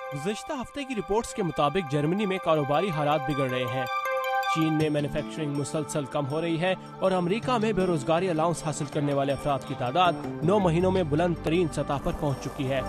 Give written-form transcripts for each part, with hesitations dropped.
गुज़श्ता हफ्ते की रिपोर्ट्स के मुताबिक जर्मनी में कारोबारी हालात बिगड़ रहे हैं। चीन में मैन्युफैक्चरिंग मुसलसल कम हो रही है और अमेरिका में बेरोजगारी अलाउंस हासिल करने वाले अफराद की तादाद 9 महीनों में बुलंद तरीन सतह पर पहुंच चुकी है।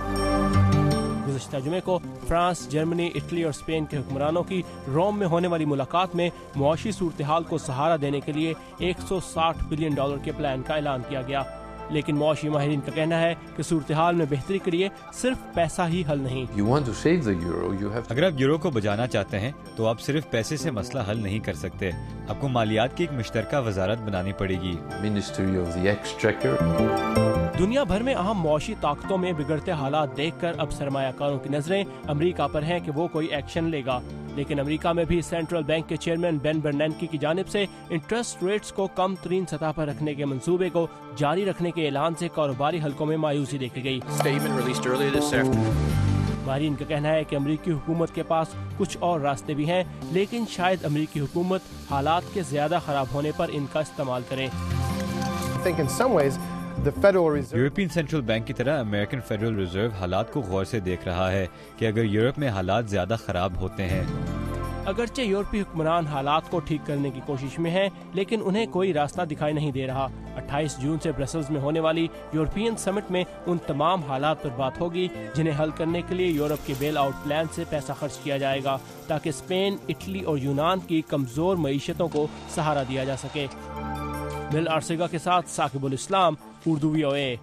गुज़श्ता जुमे को फ्रांस, जर्मनी, इटली और स्पेन के हुक्मरानों की रोम में होने वाली मुलाकात में मुआशी सूरत हाल को सहारा देने के लिए $160 बिलियन के प्लान का ऐलान किया गया। लेकिन मुआशी माहिरीन का कहना है कि सूरत हाल में बेहतरी के लिए सिर्फ पैसा ही हल नहीं। अगर आप यूरो को बचाना चाहते हैं तो आप सिर्फ पैसे से मसला हल नहीं कर सकते। आपको मालियात की एक मुश्तरका वजारत बनानी पड़ेगी। दुनिया भर में अहम मुआशी ताकतों में बिगड़ते हालात देखकर अब सरमायाकारों की नजरें अमेरिका पर हैं कि वो कोई एक्शन लेगा। लेकिन अमेरिका में भी सेंट्रल बैंक के चेयरमैन बेन बर्नैंके की जानिब से इंटरेस्ट रेट्स को कम तरीन सतह पर रखने के मंसूबे को जारी रखने के ऐलान से कारोबारी हलकों में मायूसी देखी गई। माहिरीन का कहना है कि अमेरिकी हुकूमत के पास कुछ और रास्ते भी हैं, लेकिन शायद अमेरिकी हुकूमत हालात के ज्यादा खराब होने पर इनका इस्तेमाल करे। यूरोपियन सेंट्रल बैंक की तरह अमेरिकन फेडरल रिजर्व हालात को गौर से देख रहा है कि अगर यूरोप में हालात ज्यादा खराब होते हैं। अगरचे यूरोपीय हुक्मरान हालात को ठीक करने की कोशिश में हैं, लेकिन उन्हें कोई रास्ता दिखाई नहीं दे रहा। 28 जून से ब्रसल्स में होने वाली यूरोपियन समिट में उन तमाम हालात पर बात होगी जिन्हें हल करने के लिए यूरोप के बेल आउट प्लान से पैसा खर्च किया जाएगा, ताकि स्पेन, इटली और यूनान की कमजोर मईशतों को सहारा दिया जा सके। मिल आरसेगा के साथ साकिबुल इस्लाम, उर्दू VOA।